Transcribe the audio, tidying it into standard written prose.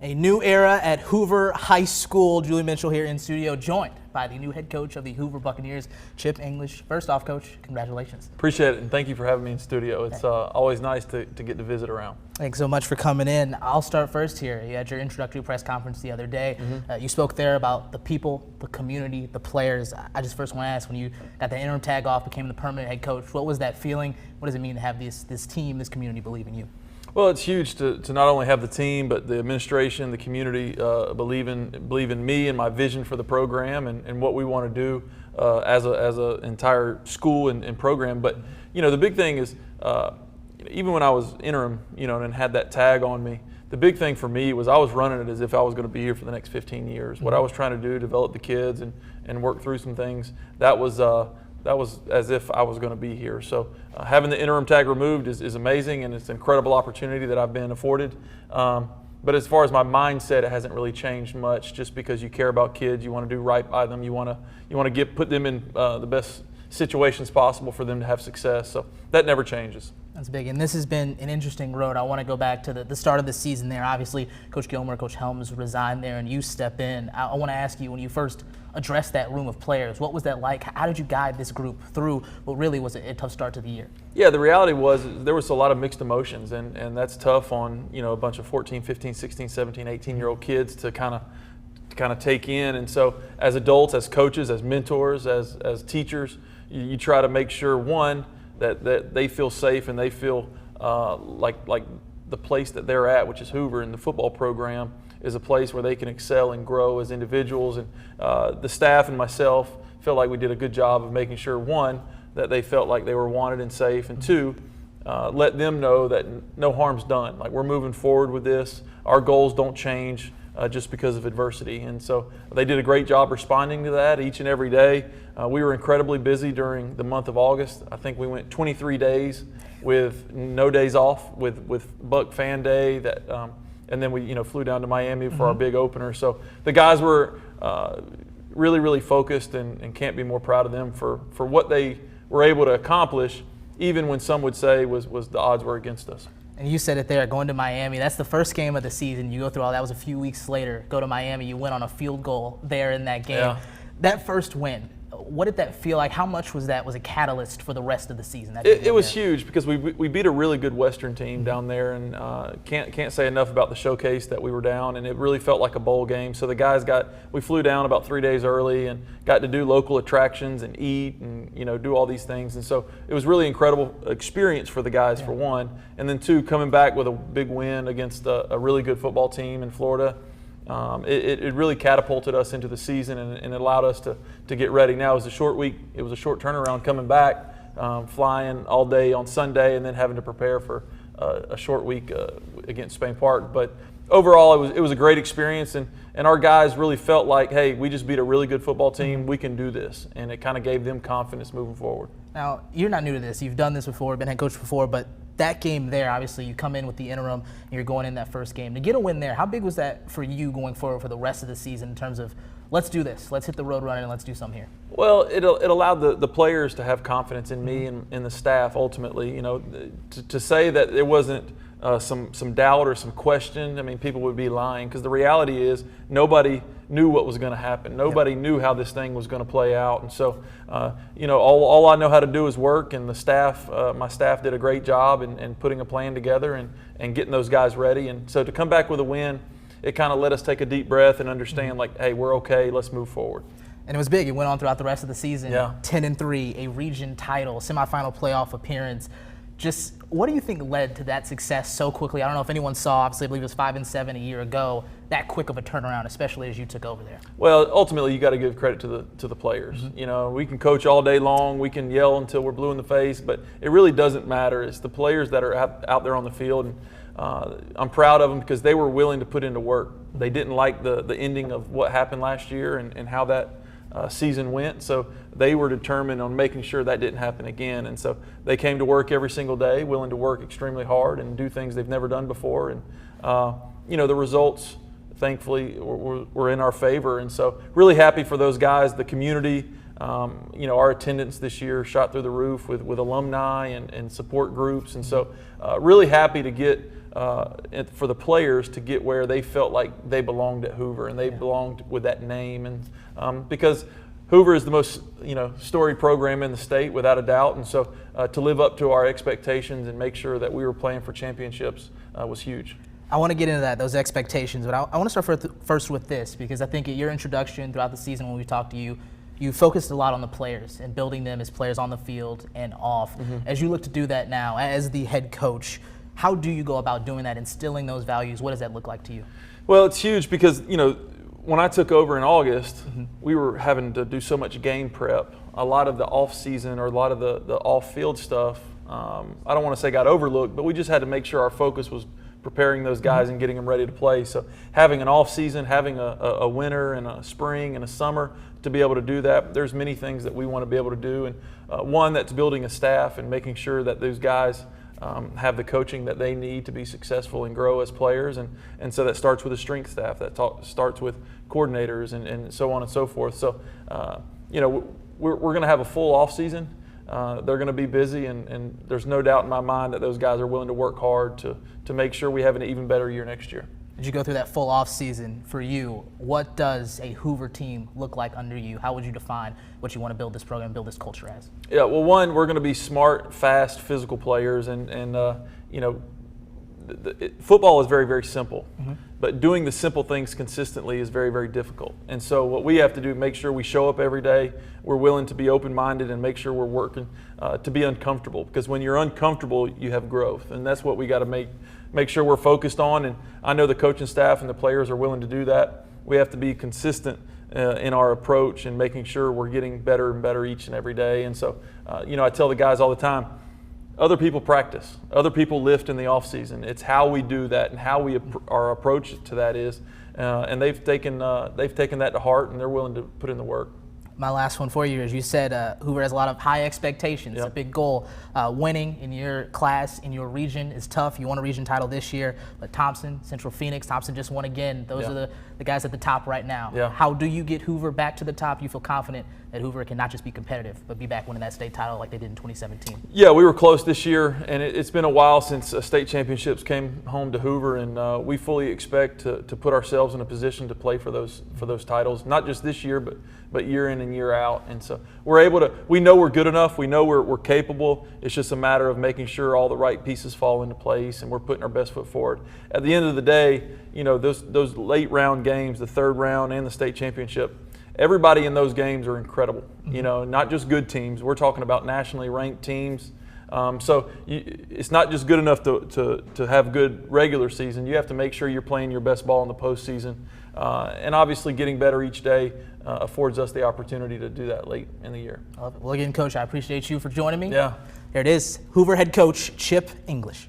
A new era at Hoover High School. Julie Mitchell here in studio, joined by the new head coach of the Hoover Buccaneers, Chip English. First off, Coach, congratulations. Appreciate it, and thank you for having me in studio. It's always nice to get to visit around. Thanks so much for coming in. I'll start first here. You had your introductory press conference the other day. You spoke there about the people, the community, the players. I just first want to ask, when you got the interim tag off, became the permanent head coach, what was that feeling? What does it mean to have this team, this community believe in you? Well, it's huge to not only have the team, but the administration, the community believe in me and my vision for the program and what we want to do as an entire school and program. But the big thing is, even when I was interim, and had that tag on me, the big thing for me was I was running it as if I was going to be here for the next 15 years. What I was trying to do, develop the kids and work through some things, that was as if I was going to be here. So having the interim tag removed is amazing, and it's an incredible opportunity that I've been afforded. But as far as my mindset, it hasn't really changed much. Just because you care about kids, you want to do right by them, you want to put them in the best situations possible for them to have success. So that never changes. That's big, and this has been an interesting road. I want to go back to the start of the season there. Obviously, Coach Gilmer, Coach Helms resigned there, and you step in. I want to ask you, when you first addressed that room of players, what was that like? How did you guide this group through what really was a tough start to the year? Yeah, the reality was there was a lot of mixed emotions, and that's tough on a bunch of 14, 15, 16, 17, 18-year-old kids to kind of take in. And so as adults, as coaches, as mentors, as teachers, you try to make sure, one, that they feel safe and they feel like the place that they're at, which is Hoover, and the football program is a place where they can excel and grow as individuals. And the staff and myself felt like we did a good job of making sure, one, that they felt like they were wanted and safe, and two, let them know that no harm's done. Like, we're moving forward with this. Our goals don't change just because of adversity. And so they did a great job responding to that each and every day. We were incredibly busy during the month of August. I think we went 23 days with no days off with Buck Fan Day, and then we flew down to Miami for our big opener. So the guys were really, really focused, and can't be more proud of them for what they were able to accomplish, even when some would say was the odds were against us. And you said it there, going to Miami. That's the first game of the season. You go through all that. Was a few weeks later. Go to Miami. You went on a field goal there in that game. Yeah. That first win, what did that feel like? How much was a catalyst for the rest of the season? It was huge, because we beat a really good Western team down there, and can't say enough about the showcase that we were down, and it really felt like a bowl game. So the guys we flew down about 3 days early and got to do local attractions and eat and do all these things. And so it was really incredible experience for the guys, for one, and then two, coming back with a big win against a really good football team in Florida. It really catapulted us into the season, and it allowed us to get ready. Now, it was a short week. It was a short turnaround coming back, flying all day on Sunday, and then having to prepare for a short week against Spain Park. But overall, it was a great experience, and our guys really felt like, hey, we just beat a really good football team. We can do this, and it kind of gave them confidence moving forward. Now, you're not new to this. You've done this before, been head coach before, but that game there, obviously, you come in with the interim, and you're going in that first game. To get a win there, how big was that for you going forward for the rest of the season in terms of, let's do this, let's hit the road running, and let's do something here? Well, it allowed the players to have confidence in me and in the staff, ultimately. To say that there wasn't some doubt or some question, I mean, people would be lying, because the reality is nobody knew what was going to happen. Nobody knew how this thing was going to play out. And so, all I know how to do is work, and my staff did a great job in putting a plan together and getting those guys ready. And so to come back with a win, it kind of let us take a deep breath and understand, like, hey, we're okay, let's move forward. And it was big. It went on throughout the rest of the season. Yeah. 10-3, a region title, semifinal playoff appearance. Just what do you think led to that success so quickly? I don't know if anyone saw, obviously I believe it was 5-7 a year ago, that quick of a turnaround, especially as you took over there. Well, ultimately you got to give credit to the players. We can coach all day long, we can yell until we're blue in the face, but it really doesn't matter. It's the players that are out there on the field, and I'm proud of them because they were willing to put into work. They didn't like the ending of what happened last year and how that season went, so they were determined on making sure that didn't happen again. And so they came to work every single day, willing to work extremely hard and do things they've never done before. And the results, thankfully, were in our favor. And so really happy for those guys, the community. Our attendance this year shot through the roof with alumni and support groups. And so really happy to get for the players to get where they felt like they belonged at Hoover and they belonged with that name. And because Hoover is the most storied program in the state without a doubt, and so to live up to our expectations and make sure that we were playing for championships was huge. I want to get into those expectations, but I want to start first with this, because I think at your introduction throughout the season when we talked to you, you focused a lot on the players and building them as players on the field and off. As you look to do that now as the head coach, how do you go about doing that, instilling those values? What does that look like to you? Well, it's huge because, when I took over in August, we were having to do so much game prep. A lot of the off-season or a lot of the off-field stuff, I don't want to say got overlooked, but we just had to make sure our focus was preparing those guys and getting them ready to play. So having an off-season, having a winter and a spring and a summer to be able to do that, there's many things that we want to be able to do. And one, that's building a staff and making sure that those guys have the coaching that they need to be successful and grow as players. And so that starts with a strength staff, that starts with coordinators and so on and so forth. So, we're going to have a full off season. They're going to be busy, and there's no doubt in my mind that those guys are willing to work hard to make sure we have an even better year next year. As you go through that full off season for you, what does a Hoover team look like under you? How would you define what you want to build this program, build this culture as? Yeah, well, one, we're going to be smart, fast, physical players, and football is very, very simple. But doing the simple things consistently is very, very difficult. And so what we have to do is make sure we show up every day, we're willing to be open-minded and make sure we're working to be uncomfortable. Because when you're uncomfortable, you have growth. And that's what we got to make sure we're focused on. And I know the coaching staff and the players are willing to do that. We have to be consistent in our approach and making sure we're getting better and better each and every day. And so, I tell the guys all the time, other people practice. Other people lift in the off season. It's how we do that and how our approach to that is. And they've taken that to heart, and they're willing to put in the work. My last one for you is, you said Hoover has a lot of high expectations, a big goal. Winning in your class, in your region is tough. You won a region title this year, but Thompson, Central Phoenix, Thompson just won again. Those are the guys at the top right now. How do you get Hoover back to the top? You feel confident that Hoover can not just be competitive, but be back winning that state title like they did in 2017? Yeah, we were close this year, and it's been a while since state championships came home to Hoover, and we fully expect to put ourselves in a position to play for those titles, not just this year, but year in and year out. And so we know we're good enough, we know we're capable. It's just a matter of making sure all the right pieces fall into place and we're putting our best foot forward. At the end of the day, those late round games, the third round and the state championship, everybody in those games are incredible. Not just good teams. We're talking about nationally ranked teams. So it's not just good enough to have good regular season. You have to make sure you're playing your best ball in the postseason. And obviously getting better each day affords us the opportunity to do that late in the year. I love it. Well, again, Coach, I appreciate you for joining me. Yeah. There it is, Hoover head coach Chip English.